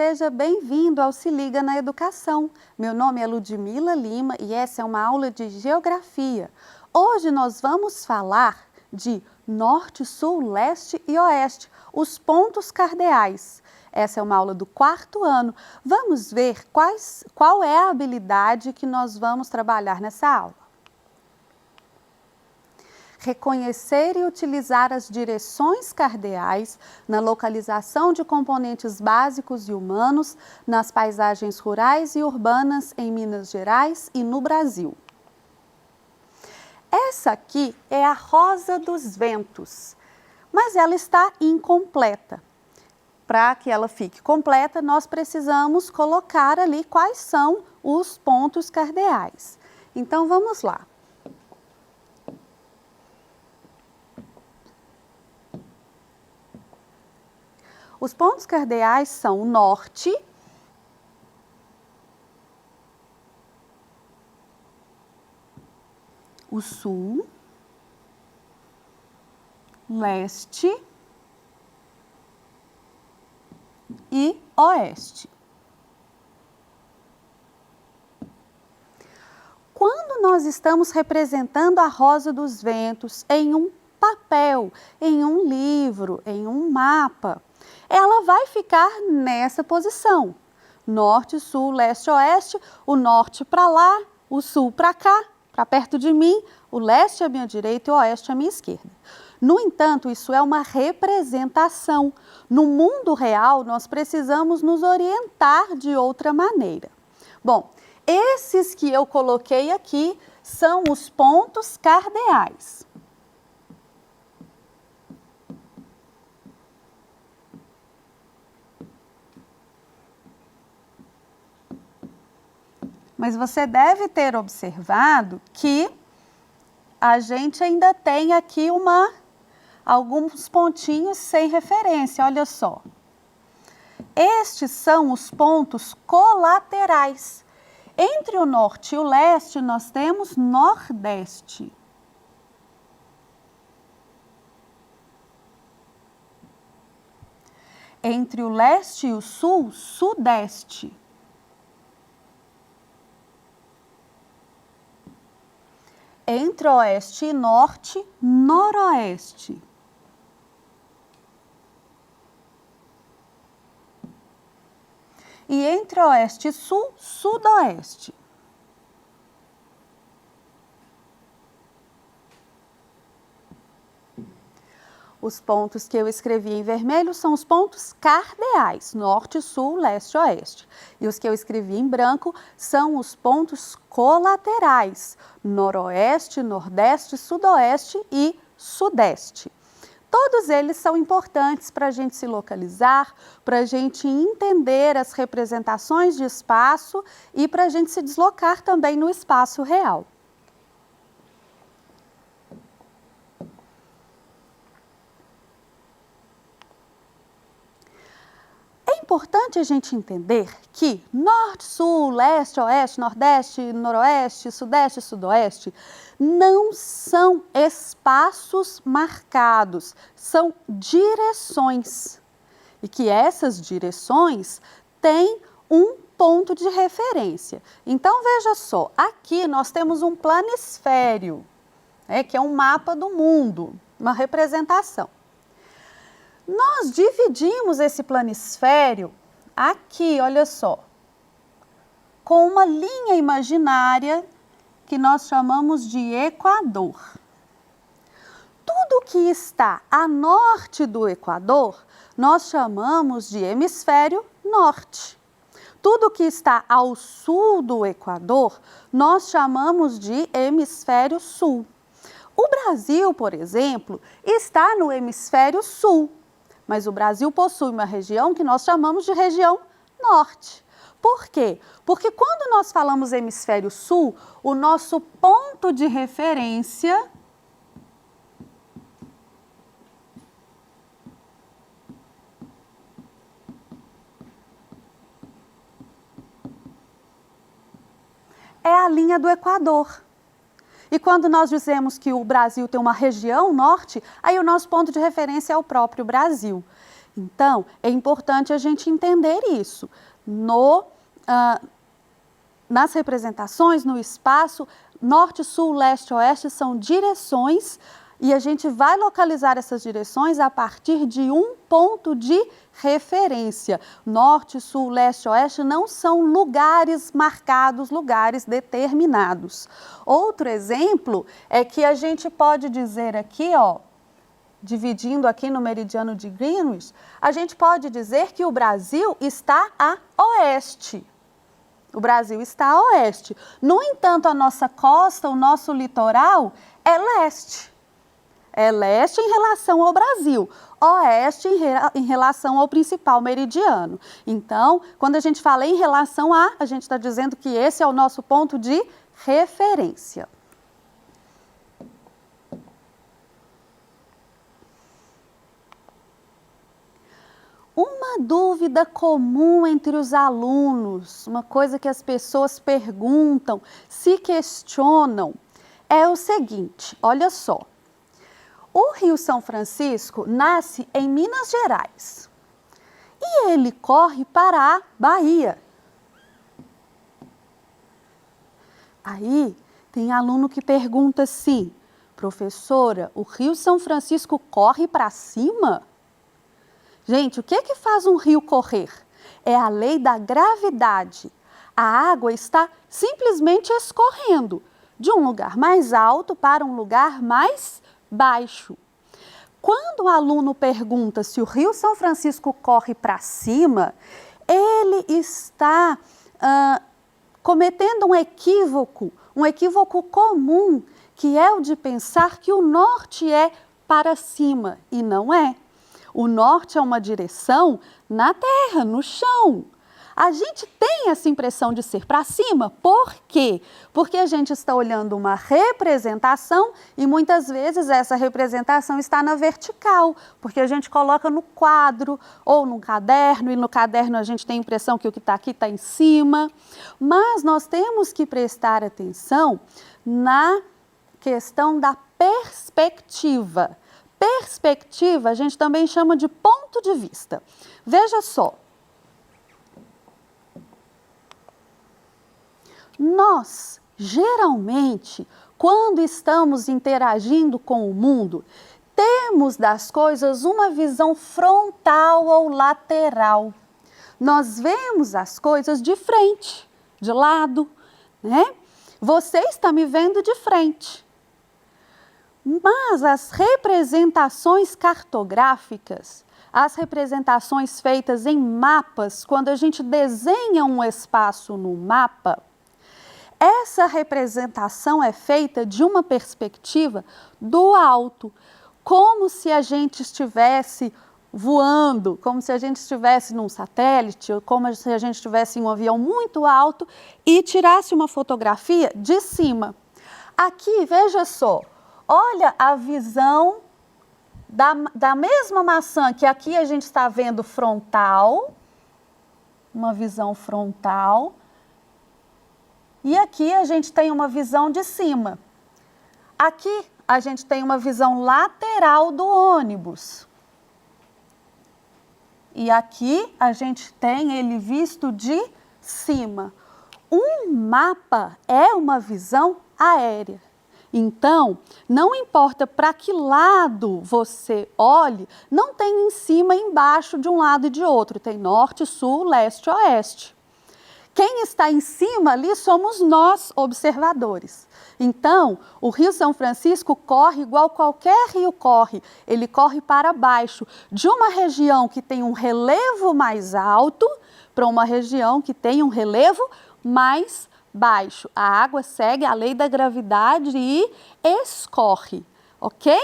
seja bem-vindo ao Se Liga na Educação. Meu nome é Ludmila Lima e essa é uma aula de Geografia. Hoje nós vamos falar de Norte, Sul, Leste e Oeste, os pontos cardeais. Essa é uma aula do 4º ano. Vamos ver qual é a habilidade que nós vamos trabalhar nessa aula. Reconhecer e utilizar as direções cardeais na localização de componentes básicos e humanos nas paisagens rurais e urbanas em Minas Gerais e no Brasil. Essa aqui é a Rosa dos Ventos, mas ela está incompleta. Para que ela fique completa, nós precisamos colocar ali quais são os pontos cardeais. Então, vamos lá. Os pontos cardeais são o norte, o sul, leste e oeste. Quando nós estamos representando a Rosa dos Ventos em um papel, em um livro, em um mapa, ela vai ficar nessa posição. Norte, sul, leste, oeste, o norte para lá, o sul para cá, para perto de mim, o leste à minha direita e o oeste à minha esquerda. No entanto, isso é uma representação. No mundo real, nós precisamos nos orientar de outra maneira. Bom, esses que eu coloquei aqui são os pontos cardeais. Mas você deve ter observado que a gente ainda tem aqui alguns pontinhos sem referência, olha só. Estes são os pontos colaterais. Entre o norte e o leste, nós temos nordeste. Entre o leste e o sul, sudeste. Entre oeste e norte, noroeste. E entre oeste e sul, sudoeste. Os pontos que eu escrevi em vermelho são os pontos cardeais, norte, sul, leste, oeste. E os que eu escrevi em branco são os pontos colaterais, noroeste, nordeste, sudoeste e sudeste. Todos eles são importantes para a gente se localizar, para a gente entender as representações de espaço e para a gente se deslocar também no espaço real. É importante a gente entender que norte, sul, leste, oeste, nordeste, noroeste, sudeste e sudoeste não são espaços marcados, são direções. E que essas direções têm um ponto de referência. Então, veja só, aqui nós temos um planisfério, que é um mapa do mundo, uma representação. Nós dividimos esse planisfério aqui, olha só, com uma linha imaginária que nós chamamos de Equador. Tudo que está a norte do Equador, nós chamamos de hemisfério norte. Tudo que está ao sul do Equador, nós chamamos de hemisfério sul. O Brasil, por exemplo, está no hemisfério sul. Mas o Brasil possui uma região que nós chamamos de região norte. Por quê? Porque quando nós falamos hemisfério sul, o nosso ponto de referência é a linha do Equador. E quando nós dizemos que o Brasil tem uma região norte, aí o nosso ponto de referência é o próprio Brasil. Então, é importante a gente entender isso. Nas representações, no espaço, norte, sul, leste, oeste são direções e a gente vai localizar essas direções a partir de um ponto de referência. Norte, sul, leste, oeste não são lugares marcados, lugares determinados. Outro exemplo é que a gente pode dizer aqui, ó, dividindo aqui no meridiano de Greenwich, a gente pode dizer que o Brasil está a oeste. O Brasil está a oeste. No entanto, a nossa costa, o nosso litoral é leste. É leste em relação ao Brasil, oeste em relação ao principal meridiano. Então, quando a gente fala em relação a gente está dizendo que esse é o nosso ponto de referência. Uma dúvida comum entre os alunos, uma coisa que as pessoas perguntam, se questionam, é o seguinte, olha só. O Rio São Francisco nasce em Minas Gerais e ele corre para a Bahia. Aí tem aluno que pergunta assim, professora, o Rio São Francisco corre para cima? Gente, o que faz um rio correr? É a lei da gravidade. A água está simplesmente escorrendo de um lugar mais alto para um lugar mais baixo. Quando o aluno pergunta se o Rio São Francisco corre para cima, ele está cometendo um equívoco comum, que é o de pensar que o norte é para cima, e não é. O norte é uma direção na terra, no chão. A gente tem essa impressão de ser para cima, por quê? Porque a gente está olhando uma representação e muitas vezes essa representação está na vertical, porque a gente coloca no quadro ou no caderno e no caderno a gente tem a impressão que o que está aqui está em cima. Mas nós temos que prestar atenção na questão da perspectiva. Perspectiva a gente também chama de ponto de vista. Veja só. Nós, geralmente, quando estamos interagindo com o mundo, temos das coisas uma visão frontal ou lateral. Nós vemos as coisas de frente, de lado, né? Você está me vendo de frente. Mas as representações cartográficas, as representações feitas em mapas, quando a gente desenha um espaço no mapa, essa representação é feita de uma perspectiva do alto, como se a gente estivesse voando, como se a gente estivesse num satélite, ou como se a gente estivesse em um avião muito alto e tirasse uma fotografia de cima. Aqui, veja só, olha a visão da mesma maçã que aqui a gente está vendo frontal, uma visão frontal, e aqui a gente tem uma visão de cima. Aqui a gente tem uma visão lateral do ônibus. E aqui a gente tem ele visto de cima. Um mapa é uma visão aérea. Então, não importa para que lado você olhe, não tem em cima e embaixo de um lado e de outro. Tem norte, sul, leste, oeste. Quem está em cima ali somos nós, observadores. Então, o Rio São Francisco corre igual qualquer rio corre. Ele corre para baixo, de uma região que tem um relevo mais alto para uma região que tem um relevo mais baixo. A água segue a lei da gravidade e escorre, ok?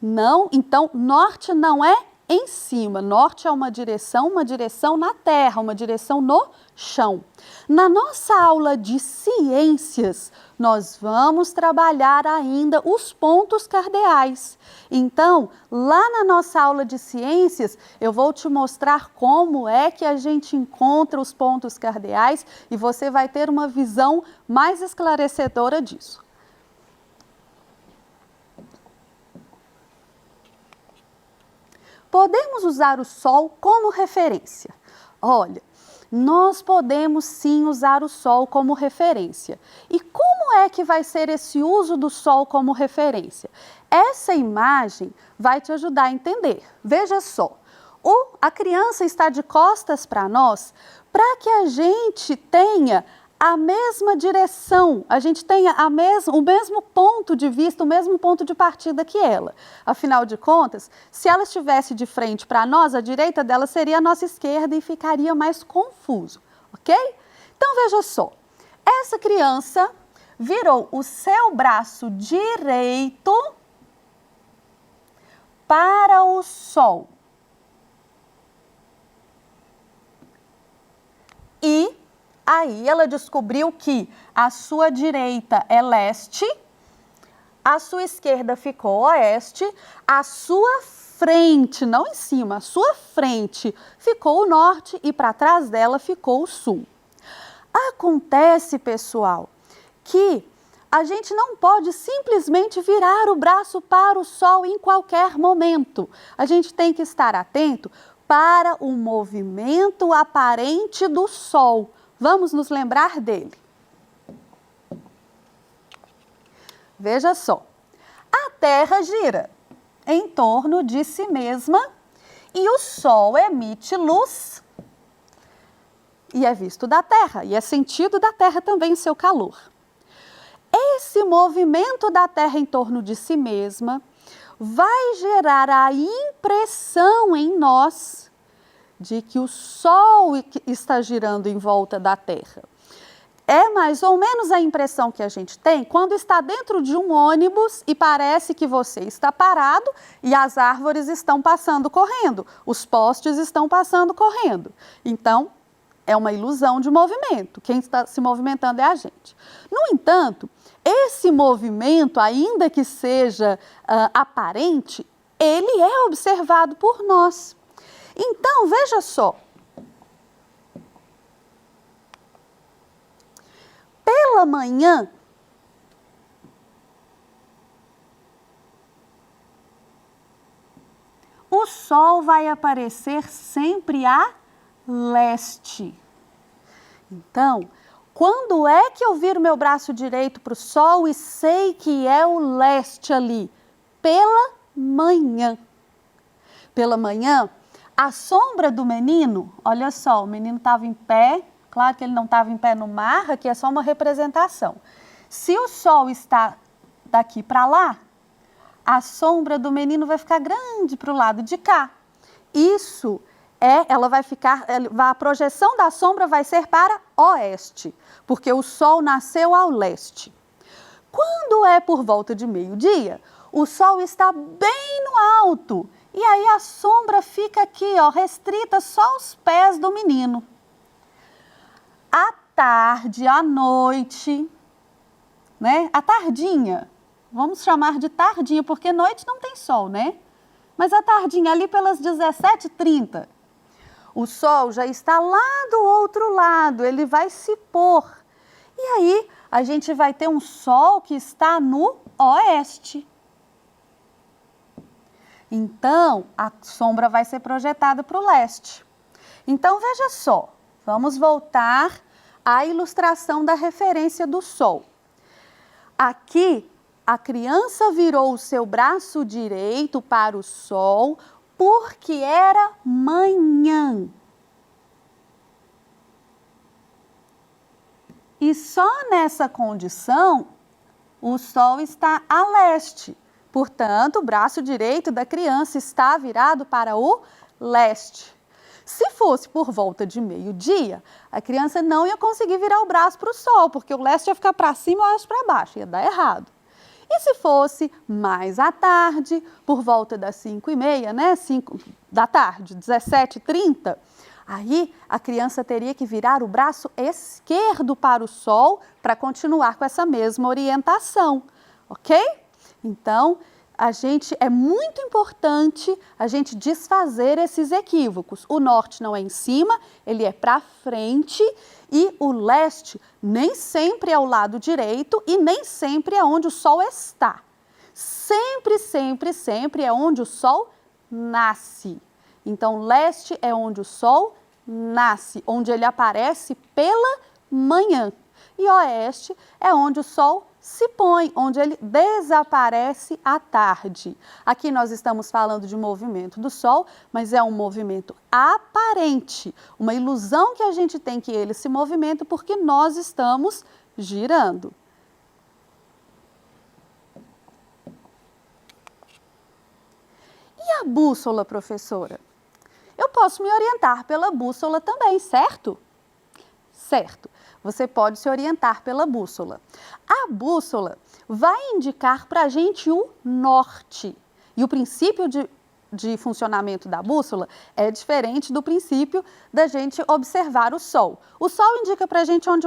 Não, então, norte não é em cima. Norte é uma direção na terra, uma direção no chão. Na nossa aula de ciências, nós vamos trabalhar ainda os pontos cardeais. Então, lá na nossa aula de ciências, eu vou te mostrar como é que a gente encontra os pontos cardeais e você vai ter uma visão mais esclarecedora disso. podemos usar o Sol como referência? Olha, nós podemos sim usar o Sol como referência. E como é que vai ser esse uso do Sol como referência? Essa imagem vai te ajudar a entender. Veja só, a criança está de costas para nós para que a gente tenha a mesma direção, a gente tenha o mesmo ponto de vista, o mesmo ponto de partida que ela. Afinal de contas, se ela estivesse de frente para nós, a direita dela seria a nossa esquerda e ficaria mais confuso, ok? Então veja só, essa criança virou o seu braço direito para o Sol. E aí ela descobriu que a sua direita é leste, a sua esquerda ficou oeste, a sua frente, não em cima, a sua frente ficou o norte e para trás dela ficou o sul. Acontece, pessoal, que a gente não pode simplesmente virar o braço para o Sol em qualquer momento. A gente tem que estar atento para o movimento aparente do Sol. Vamos nos lembrar dele. Veja só, a Terra gira em torno de si mesma e o Sol emite luz e é visto da Terra, e é sentido da Terra também o seu calor. Esse movimento da Terra em torno de si mesma vai gerar a impressão em nós de que o Sol está girando em volta da Terra. É mais ou menos a impressão que a gente tem quando está dentro de um ônibus e parece que você está parado e as árvores estão passando correndo, os postes estão passando correndo. Então, é uma ilusão de movimento, quem está se movimentando é a gente. No entanto, esse movimento, ainda que seja aparente, ele é observado por nós. Então, veja só, pela manhã, o Sol vai aparecer sempre a leste. Então, quando é que eu viro meu braço direito para o Sol e sei que é o leste ali? Pela manhã. Pela manhã, a sombra do menino, olha só, o menino estava em pé, claro que ele não estava em pé no mar, aqui é só uma representação. Se o Sol está daqui para lá, a sombra do menino vai ficar grande para o lado de cá. Isso ela vai ficar, a projeção da sombra vai ser para oeste, porque o Sol nasceu ao leste. Quando é por volta de meio-dia, o Sol está bem no alto, e aí a sombra fica aqui, ó, restrita só aos pés do menino. À tarde, à noite, né? À tardinha, vamos chamar de tardinha, porque noite não tem sol, né? Mas à tardinha, ali pelas 17h30, o Sol já está lá do outro lado, ele vai se pôr. E aí, a gente vai ter um Sol que está no oeste. Então, a sombra vai ser projetada para o leste. Então, veja só, vamos voltar à ilustração da referência do Sol. Aqui, a criança virou o seu braço direito para o Sol porque era manhã. E só nessa condição, o Sol está a leste. Portanto, o braço direito da criança está virado para o leste. Se fosse por volta de meio-dia, a criança não ia conseguir virar o braço para o Sol, porque o leste ia ficar para cima e o oeste para baixo, ia dar errado. E se fosse mais à tarde, por volta das 5h30, né? 5 da tarde, 17h30, aí a criança teria que virar o braço esquerdo para o Sol para continuar com essa mesma orientação, ok? Então, é muito importante a gente desfazer esses equívocos. O norte não é em cima, ele é para frente, e o leste nem sempre é o lado direito e nem sempre é onde o Sol está. Sempre, sempre, sempre é onde o Sol nasce. Então, leste é onde o sol nasce, onde ele aparece pela manhã. E oeste é onde o sol se põe, onde ele desaparece à tarde. Aqui nós estamos falando de movimento do sol, mas é um movimento aparente, uma ilusão que a gente tem que ele se movimenta porque nós estamos girando. E a bússola, professora? Eu posso me orientar pela bússola também, certo? Certo. Você pode se orientar pela bússola. A bússola vai indicar para a gente o norte. E o princípio de funcionamento da bússola é diferente do princípio da gente observar o sol. O sol indica para a gente onde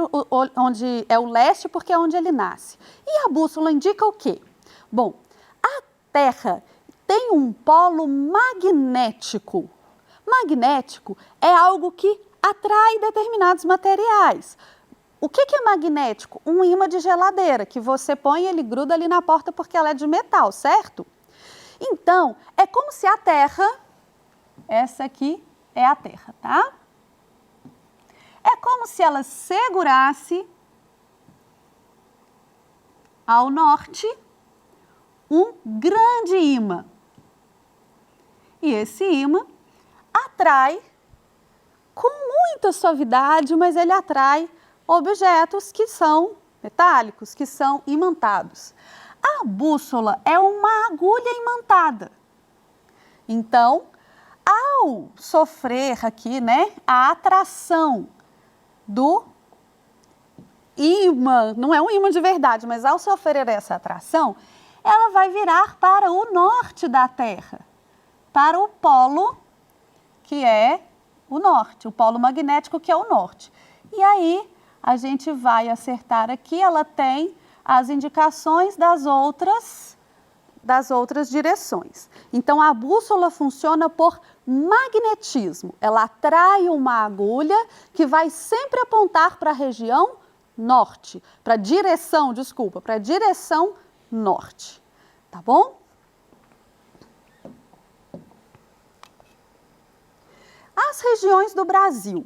é o leste porque é onde ele nasce. E a bússola indica o quê? Bom, a Terra tem um polo magnético. Magnético é algo que atrai determinados materiais. O que é magnético? Um ímã de geladeira, que você põe e ele gruda ali na porta porque ela é de metal, certo? Então, é como se a Terra, essa aqui é a Terra, tá? É como se ela segurasse ao norte um grande ímã. E esse ímã atrai com muita suavidade, mas ele atrai objetos que são metálicos, que são imantados. A bússola é uma agulha imantada. Então, ao sofrer aqui, né, a atração do ímã, não é um ímã de verdade, mas ao sofrer essa atração, ela vai virar para o norte da Terra, para o polo que é o norte, o polo magnético que é o norte. E aí, a gente vai acertar aqui, ela tem as indicações das outras direções. Então, a bússola funciona por magnetismo. Ela atrai uma agulha que vai sempre apontar para a região norte, para a direção norte. Tá bom? As regiões do Brasil.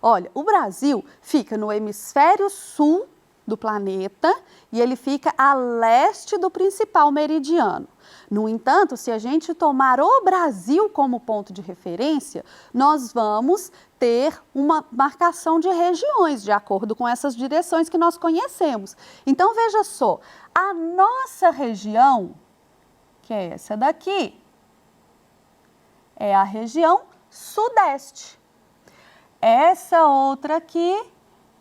Olha, o Brasil fica no hemisfério sul do planeta e ele fica a leste do principal meridiano. No entanto, se a gente tomar o Brasil como ponto de referência, nós vamos ter uma marcação de regiões, de acordo com essas direções que nós conhecemos. Então, veja só, a nossa região, que é essa daqui, é a região sudeste. Essa outra aqui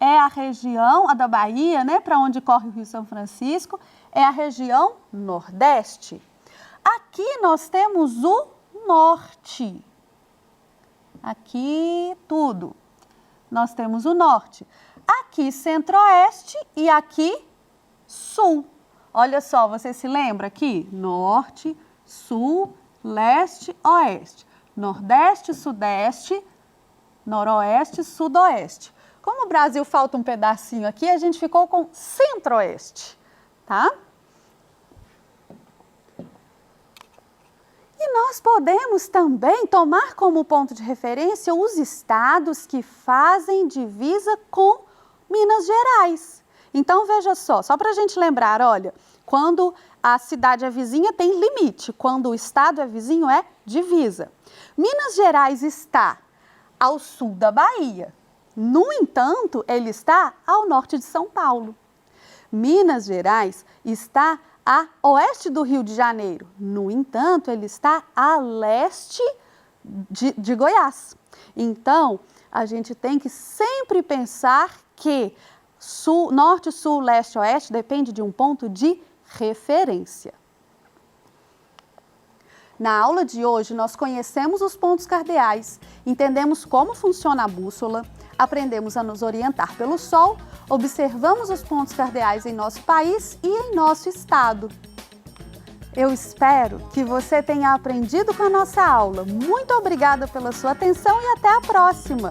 é a região, a da Bahia, né, para onde corre o Rio São Francisco, é a região nordeste. Aqui nós temos o norte. Aqui tudo. Nós temos o norte. Aqui centro-oeste e aqui sul. Olha só, você se lembra aqui? Norte, sul, leste, oeste. Nordeste, sudeste, noroeste, sudoeste. Como o Brasil falta um pedacinho aqui, a gente ficou com centro-oeste, tá? E nós podemos também tomar como ponto de referência os estados que fazem divisa com Minas Gerais. Então, veja só para a gente lembrar, olha, quando a cidade é vizinha tem limite, quando o estado é vizinho é divisa. Minas Gerais está ao sul da Bahia. No entanto, ele está ao norte de São Paulo. Minas Gerais está a oeste do Rio de Janeiro. No entanto, ele está a leste de Goiás. Então, a gente tem que sempre pensar que norte, sul, leste, oeste depende de um ponto de referência. Na aula de hoje, nós conhecemos os pontos cardeais, entendemos como funciona a bússola, aprendemos a nos orientar pelo Sol, observamos os pontos cardeais em nosso país e em nosso estado. Eu espero que você tenha aprendido com a nossa aula. Muito obrigada pela sua atenção e até a próxima!